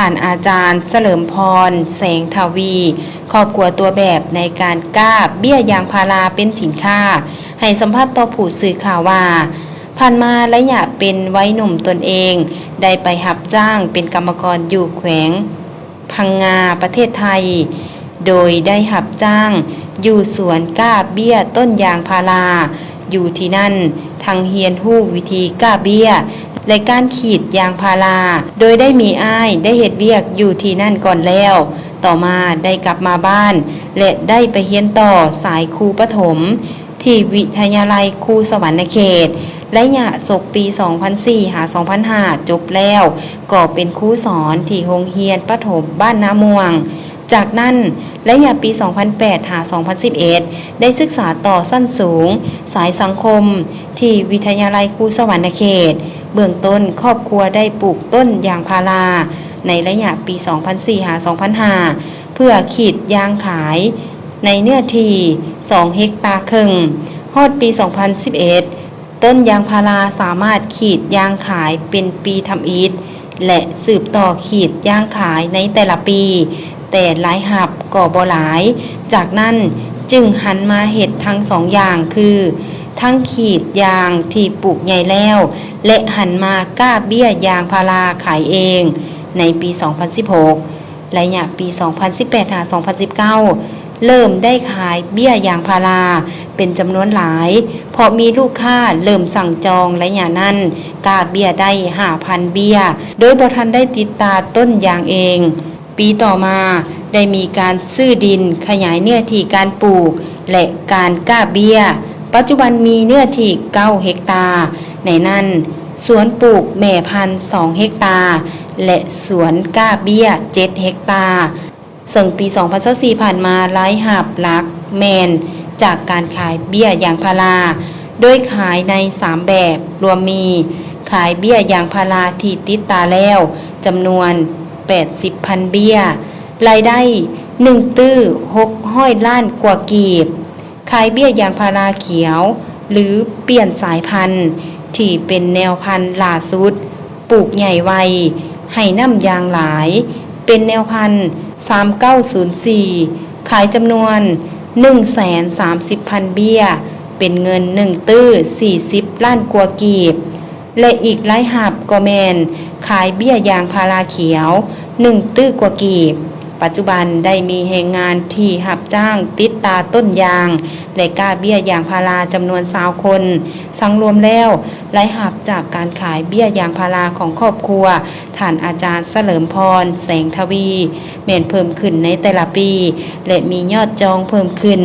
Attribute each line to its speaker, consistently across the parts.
Speaker 1: ท่านอาจารย์เฉลิมพรแสงทวีครอบครัวตัวแบบในการกล้าเบี้ยยางพาราเป็นสินค้าให้สัมภาษณ์ต่อผู้สื่อข่าวว่าผ่านมาระยะเป็นวัยหนุ่มตนเองได้ไปรับจ้างเป็นกรรมกรอยู่แขวงพังงาประเทศไทยโดยได้รับจ้างอยู่สวนกล้าเบี้ยต้นยางพาราอยู่ที่นั่นทั้งเฮียนฮู้วิธีกล้าเบี้ยและการขีดยางพาราโดยได้มีอ้ายได้เฮ็ดเวียกอยู่ที่นั่นก่อนแล้วต่อมาได้กลับมาบ้านและได้ไปเรียนต่อสายครูประถมที่วิทยาลัยครูสวรรณเขตและยะศกปี 2004 หา 2005 จบแล้วก็เป็นครูสอนที่โรงเรียนประถมบ้านนาม่วงจากนั้นและยะปี 2008 หา 2011 ได้ศึกษาต่อสั้นสูงสายสังคมที่วิทยาลัยครูสวรรณเขตเบื้องต้นครอบครัวได้ปลูกต้นยางพาราในระยะปี 2004 หา 2005 เพื่อขีดยางขายในเนื้อที่ 2 เฮกตาร์ครึ่งฮอดปี 2011 ต้นยางพาราสามารถขีดยางขายเป็นปีทำอิฐและสืบต่อขีดยางขายในแต่ละปีแต่หลายหับก็บ่หลายจากนั้นจึงหันมาเฮ็ดทั้ง2 อย่างคือทั้งขีดยางที่ปลูกใหญ่แล้วและหันมากล้าเบี้ยยางพาราขายเองในปี 2016 และยะปี 2018 หา 2019 เริ่มได้ขายเบี้ยยางพาราเป็นจำนวนหลายเพราะมีลูกค้าเริ่มสั่งจองและยะนั้นกล้าเบี้ยได้ 5,000 เบี้ยโดยบ่ทันได้ติดตาต้นยางเองปีต่อมาได้มีการซื้อดินขยายเนื้อที่การปลูกและการกล้าเบี้ยปัจจุบันมีเนื้อที่ 9 เฮกตาร์ในนั้นสวนปลูกแม่พันธุ์ 2 เฮกตาร์และสวนกล้าเบี้ย 7 เฮกตาร์ซึ่งปี 2024 ผ่านมาหลายหับหลักแมนจากการขายเบี้ยยางพาราโดยขายใน 3 แบบรวมมีขายเบี้ยยางพาราที่ติดตาแล้วจำนวน 80,000 เบี้ยรายได้1ตื้อ600 ล้านกว่ากีบขายเบี้ยยางพาราเขียวหรือเปลี่ยนสายพันธุ์ที่เป็นแนวพันธุ์ล่าสุดปลูกใหญ่ไวให้น้ำยางหลายเป็นแนวพันธุ์3904ขายจำนวน 130,000 เบี้ยเป็นเงิน1ตื้อ40 ล้านกว่ากีบและอีกหลายหับก็แมนขายเบี้ยยางพาราเขียว1ตื้อกว่ากีบปัจจุบันได้มีแรงงานที่รับจ้างติดตาต้นยางและกล้าเบี้ยยางพาราจำนวน20 คนสังรวมแล้วหลายหับจากการขายเบี้ยยางพาราของครอบครัวท่านอาจารย์เฉลิมพรแสงทวีแม่นเพิ่มขึ้นในแต่ละปีและมียอดจองเพิ่มขึ้น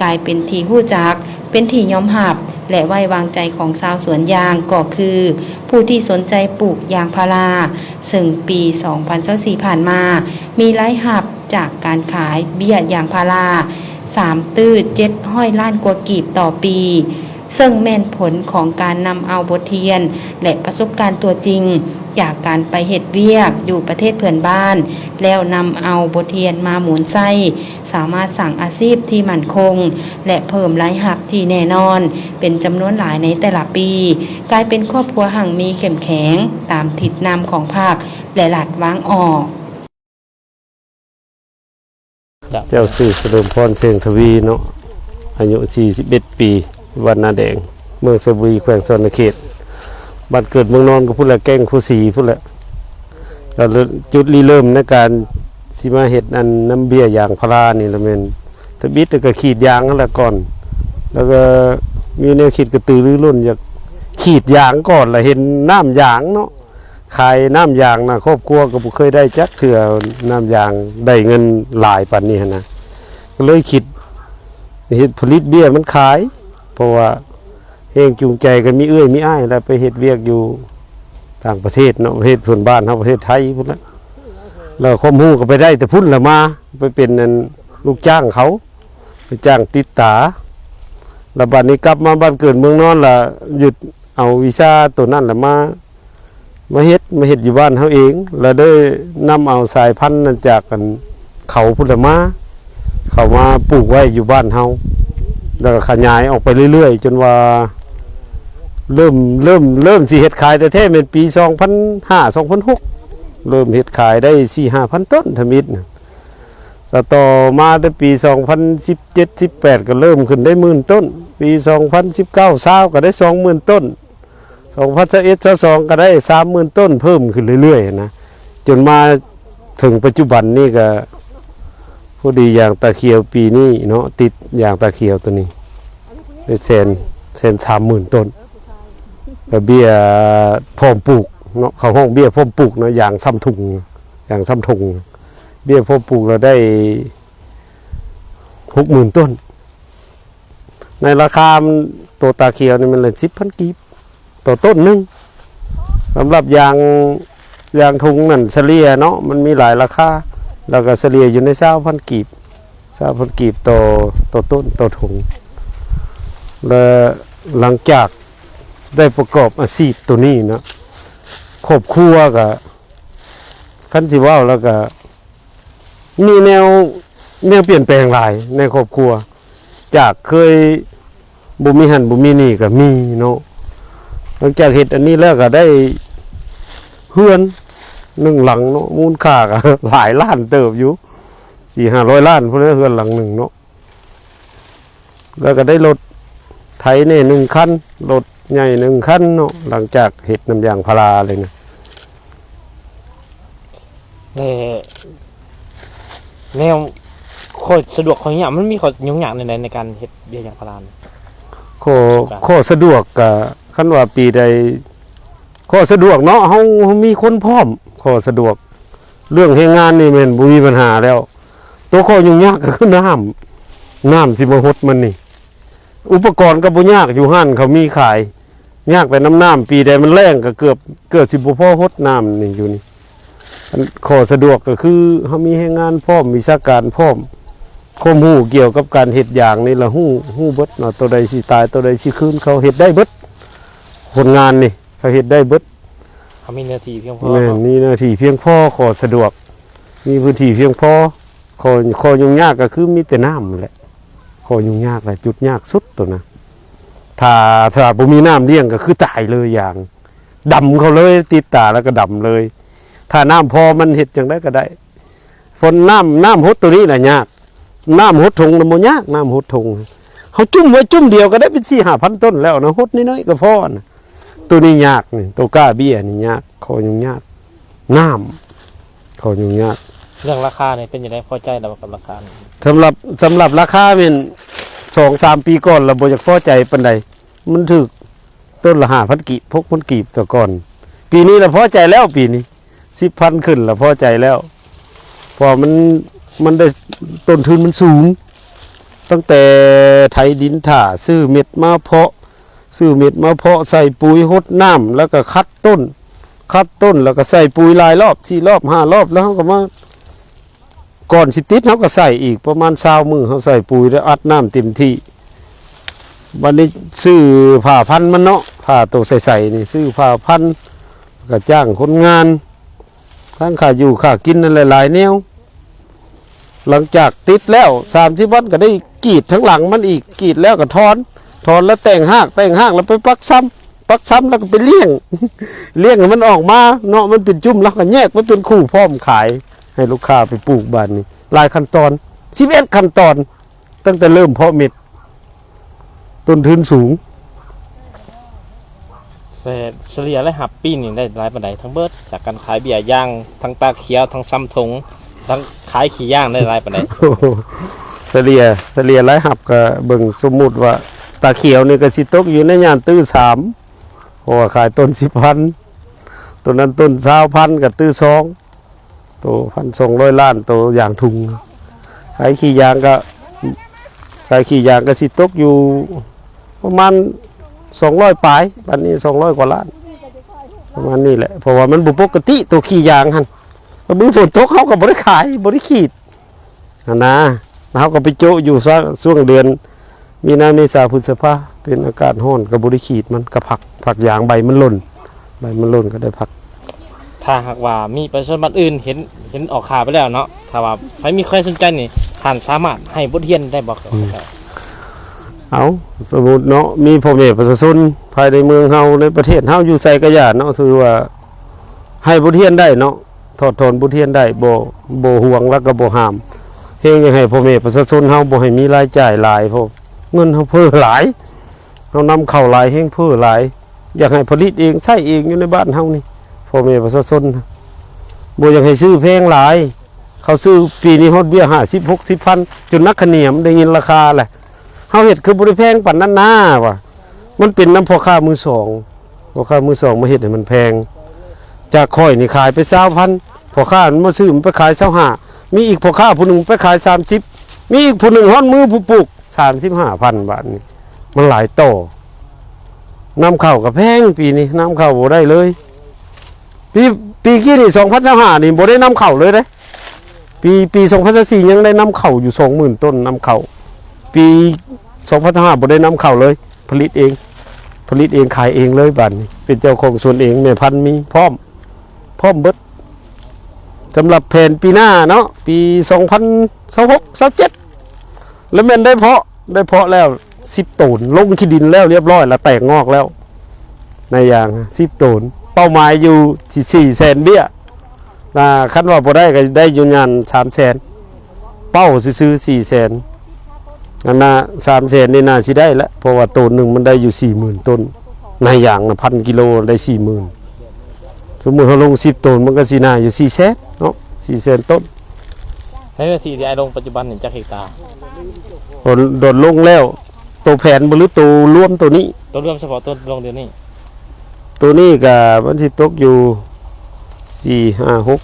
Speaker 1: กลายเป็นที่ฮู้จักเป็นที่ยอมรับและไว้วางใจของชาวสวนยางก็คือผู้ที่สนใจปลูกยางพาราซึ่งปี 2024 ผ่านมามีรายหับจากการขายเบี้ยยางพารา3ตื้อ700 ล้านกว่ากีบต่อปีซึ่งแม่นผลของการนำเอาบทเรียนและประสบการณ์ตัวจริงจากการไปเฮ็ดเวียกอยู่ประเทศเพื่อนบ้านแล้วนำเอาบทเรียนมาหมุนใช้สามารถสร้างอาชีพที่มั่นคงและเพิ่มรายรับที่แน่นอนเป็นจำนวนหลายในแต่ละปีกลายเป็นครอบครัวหั่งมีเข้มแข็งตามทิศนำของภาคและหลัดวางออก
Speaker 2: เจ้าชื่อเฉลิมพรแสงทวีเนาะอายุ41 ปีวันนาแดงเมืองสระบุรีแขวงสวรรณเขตบ้านเกิดเมืองนอนก็พุ่นละแก้งผู้สีพุ่นละแล้วจุดเริ่มในการสิมาเฮ็ดอันน้ำเบี้ยยางพารานี่ละแม่นตะบิดแล้วก็ขีดยางนั่นแหละก่อนแล้วก็มีแนวคิดกระตือรือร้นอยากขีดยางก่อนแล้วเห็นน้ำยางเนาะขายน้ำยางนะครอบครัวก็บ่เคยได้จักเทื่อน้ำยางได้เงินหลายปานนี้นะก็เลยคิดเฮ็ดผลิตเบี้ยมันขายเพราะว่าเฮงจูงใจกันมีมีอ้ายแล้วไปเฮ็ดเวียกอยู่ต่างประเทศเนาะประเทศเพื่อนบ้านเฮาประเทศไทยพุ่นละแล้วความรู้ก็ไปได้แต่พุ่นละมาไปเป็นนั่นลูกจ้างเขาไปจ้างติดตาแล้วบัดนี้กลับมาบ้านเกิดเมืองนอนล่ะหยุดเอาวีซ่าตัวนั้นล่ะมาเฮ็ดอยู่บ้านเฮาเองแล้วได้นำเอาสายพันธุ์นั้นจากกันเขาพุ่นละมาเขามาปลูกไว้อยู่บ้านเฮาแล้วก็ขยายออกไปเรื่อยๆจนว่าเริ่มสิเฮ็ดขายแต่แท้เป็นปี 2005 2006 เริ่มเฮ็ดขายได้ 4-5,000 ต้นทมิตรนะแต่ต่อมาในปี 2017-18 ก็เริ่มขึ้นได้10,000 ต้น ปี 2019-20ก็ได้ 20,000 ต้น 2021-22ก็ได้ 30,000 ต้นเพิ่มขึ้นเรื่อยๆนะจนมาถึงปัจจุบันนี่ก็พอดีอย่างตะเคียวปีนี้เนาะติดอย่างตะเคียวตัวนี้ได้แสน 30,000 ต้นแต่เบี้ยพร้อมปลูกเนาะเขาห้องเบี้ยพร้อมปลูกเนาะอย่างซ้ำถุงเบี้ยพร้อมปลูกเราได้ 60,000 ต้นในราคาตัวตาเคียวนี่มันเลย 10,000 กีบต่อต้นหนึงสำหรับยางถุงนั่นเฉลี่ยเนาะมันมีหลายราคาแล้วก็เฉลี่ยอยู่ใน20,000 กีบ20,000 กีบต่อต้นต่อถุงและหลังจากได้ประกอบอาชีพตัวนี้เนาะครอบครัวก็คันสิเว้าแล้วก็มีแนวเปลี่ยนแปลงหลายในครอบครัวจากเคยบ่มีหันบ่มีนี่ก็มีเนาะหลังจากเฮ็ดอันนี้แล้วก็ได้เฮือน1หลังเนาะมูลค่าก็หลายล้านเติบอยู่ 400-500 ล้านพุ่นเฮือนหลังหนึงเนาะแล้วก็ได้รถไถนี่1คันรถใหญ่1คันเนาะหลังจากเฮ็ดน้ำยางพาราเลยนะ
Speaker 3: แนวข้อสะดวกข้อนี้มันมีข้อยุ่งยากในการเฮ็ดเบี้ยยางพารา
Speaker 2: ข้อสะดวกก็คันว่าปีใดข้อสะดวกเนาะเฮามีคนพร้อมข้อสะดวกเรื่องแรงงานนี่แม่นบ่มีปัญหาแล้วตัวข้อยุ่งยากก็คือน้ำสิมาหดมันนี่อุปกรณ์ก็บ่ยากอยู่หั่นเขามีขายยากแต่น้ำปีใดมันแล้งก็เกือบสิบ่พอหดน้ำนี่อยู่นี่ข้อสะดวกก็คือเฮามีแรงงานพร้อมมีวิชาการพร้อมความรู้เกี่ยวกับการเฮ็ดยางนี่ละฮู้เบิดเนาะตัวใดสิตายตัวใดสิคืนเขาเฮ็ดได้เบิดคนงานนี่เขาเฮ็ดได้เบิด
Speaker 3: เขามีเนื้อที่เพียงพอ
Speaker 2: แม่นมีหน้าที่เพียงพอข้อสะดวกมีพื้นที่เพียงพอข้อยุ่งยากก็คือมีแต่น้ำนั่นแหละข้อยุ่งยากแหละจุดยากสุดตัวนะถ้าบ่มีน้ำเลี้ยงก็คือตายเลยอย่างดำเขาเลยติดตาแล้วก็ดำเลยถ้าน้ำพอมันเฮ็ดจังได๋ก็ได้ฝนน้ำหดตัวนี้น่ะยากน้ำหดทงน่ะบ่ยากน้ำหดทงเฮาจุ่มไว้จุ่มเดียวก็ได้เป็น 4-5,000 ต้นแล้วนะหดน้อยๆก็พอนะตัวนี้ยากนี่ตัวก้าเบี้ยนี่ยากข้อยุ่งยากน้ำข้อยุ่งยาก
Speaker 3: เรื่องราคาเนี่ยเป็นยังไงพอใจแล้วกับราคา
Speaker 2: สำหรับราคาเป็น 2-3 ปีก่อนเราบ่อยากพอใจปานใดมันถึกต้นละ 5,000 กีบ 6,000 กีบต่อก่อนปีนี้เราพอใจแล้วปีนี้ 10,000 ขึ้นเราพอใจแล้วเพราะมันได้ต้นทุนมันสูงตั้งแต่ไถดินถ่าซื้อเม็ดมาเพาะใส่ปุ๋ยหดน้ำแล้วก็คัดต้นแล้วก็ใส่ปุ๋ยหลายรอบ4รอบ5รอบแล้วเฮาก็มาก่อนสิติดเฮาก็ใส่อีกประมาณ20มื้อเฮาใส่ปุ๋ยแล้วอัดน้ำเต็มที่วันนี้ซื้อผ้าพันมันเนาะผ้าตัวใสๆนี่ซื้อผ้าพันก็จ้างคนงานทั้งค่าอยู่ค่ากินนั่นหลายๆแนวหลังจากติดแล้ว30วันก็ได้กรีดทั้งหลังมันอีกกรีดแล้วก็ถอนแล้วแต่งหากแล้วไปปักซ้ำแล้วก็ไปเลี้ยงให้มันออกมาเนาะมันเป็นจุ่มแล้วก็แยกไว้เป็นคู่พร้อมขายให้ลูกค้าไปปลูกบ้านนี้หลายขั้นตอน11ขั้นตอนตั้งแต่เริ่มเพาะเม็ดต้นทุนสูง
Speaker 3: แต่เฉลี่ยและหับปีนี่ได้หลายปานใดทั้งเบิดจากการขายเบี้ยยางทั้งตาเขียวทั้งซ้ำทงทั้งขายขี้ย่างได้หลายปานใด
Speaker 2: เฉลี่ยหลายหับก็เบิ่งสมมุติว่าตาเขียวนี่ก็สิตกอยู่ในย่านตื้อ3เพราะว่าขายต้น 10,000 ต้นนั้นต้น 20,000 ก็ตื้อ2ตัว 1,200 ล้านตัวอย่างถุงขายขี้ยางก็สิตกอยู่ประมาณ200ปลายบัดนี้200กว่าล้านประมาณนี้แหละเพราะว่ามันบ่ปกติตัวขี้ยางหั่นมื้อฝนตกเฮาก็บ่ได้ขายบ่ได้ขีดนะเฮาก็ไปโจะอยู่ช่วงเดือนมีนาเมษาพฤษภาเป็นอากาศร้อนก็บ่ได้ขีดมันก็ผักยางใบมันหล่นก็ได้ผัก
Speaker 3: ถ้าหากว่ามีประชาชนบ้านอื่นเห็นออกข่าวไปแล้วเนาะถ้าว่าใครมีใครสนใจนี่ท่านสามารถให้บทเรียนได้บ่
Speaker 2: เอาสมมุติเนาะมีพ่อแม่ประชาชนภายในเมืองเฮาในประเทศเฮาอยู่ไสก็ย่านเนาะคือว่าให้บทเรียนได้เนาะ ถอดถอนบทเรียนได้บ่ห่วงแล้วก็บ่ห้ามเฮงยังให้พ่อแม่ประชาชนเฮาบ่ให้มีรายจ่ายหลายพอเงินเฮาเพ้อหลายเฮานำเข้าหลายเฮงเพ้อหลายอยากให้ผลิตเองใช้เองอยู่ในบ้านเฮานี่พ่อแม่ประชาชนบ่อยากให้ซื้อแพงหลายเขาซื้อปีนี้ฮอดเบี้ย50 60พันจนนักขะเหนียมได้ยินราคาแหละเฮาเฮ็ดคือบ่ได้แพงปานนั้นนะว่ะมันเป็นน้ำพ่อค้ามือสองพ่อค้ามือสองมาเฮ็ดให้มันแพงจากค่อยนี่ขายไป20,000พ่อค้ามันมาซื้อมันไปขาย25มีอีกพ่อค้าผู้หนึงไปขาย30มีอีกผู้หนึงฮอดมือผู้ปลูก35,000 บาทนี่มันหลายต่อน้ำเข้าก็แพงปีนี้น้ำเข้าบ่ได้เลยปีกี้นี่2025นี่บ่ได้น้ำเข้าเลยเด้ปี2024ยังได้น้ำเข้าอยู่ 20,000 ต้นน้ำเข้าปี2025บ่ได้น้ำเข้าเลยผลิตเองขายเองเลยบัดนี้เป็นเจ้าของสวนเองแม่พันธุ์มีพร้อมเบิดสำหรับแผนปีหน้าเนาะปี2026 27แล้วแม่นได้เพาะแล้ว10ต้นลงขี้ดินแล้วเรียบร้อยแล้วแตกงอกแล้วในอย่าง10ต้นเป้าหมายอยู่ที่400,000เบี้ยคันว่าบ่ได้ก็ได้อยู่งาน300,000เป้าซื้อ400,000อันน่ะ300,000นี่น่าสิได้แล้วเพราะว่าต้นหนึงมันได้อยู่ 40,000 ต้นในอย่างน่ะ1,000 กิโลได้ 40,000 สมมุติเฮาลง10ต้นมันก็สิน่าอยู่400,000เนาะ400,000 ต้น
Speaker 3: ในเนื้อที่ที่ไอ้ลงปัจจุบันนี่จักเฮกตาร์
Speaker 2: โดนลงแล้วตัวแผนบ่หรือตัวรวมตัวนี้
Speaker 3: ตัวรวมเฉพาะต้นลงเดือนนี้
Speaker 2: ตัวนี้ก็มันสิตกอยู่4 5 6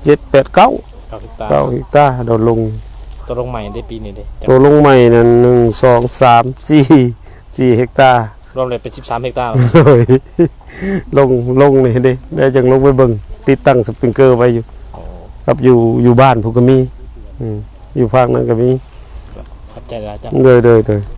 Speaker 2: 7 8 9
Speaker 3: 9เฮกตาร์
Speaker 2: 9เฮกตาร์โดนลง
Speaker 3: ตัวลงใหม่ได้ปีนี้เด้จัก
Speaker 2: ตัวลงใหม่นั่น1 2 3 4เฮกตาร์
Speaker 3: รวมเลยเป็น13เฮกตาร์
Speaker 2: โอ้ยลงนี่เด้ได้จังลงไปเบิ่งติดตั้งสปริงเกอร์ไว้อยู่ครับอยู่บ้านผมก็มีอยู่ภาคนั้นก็มี
Speaker 3: ขอบใจหลายจ้ะ
Speaker 2: เลย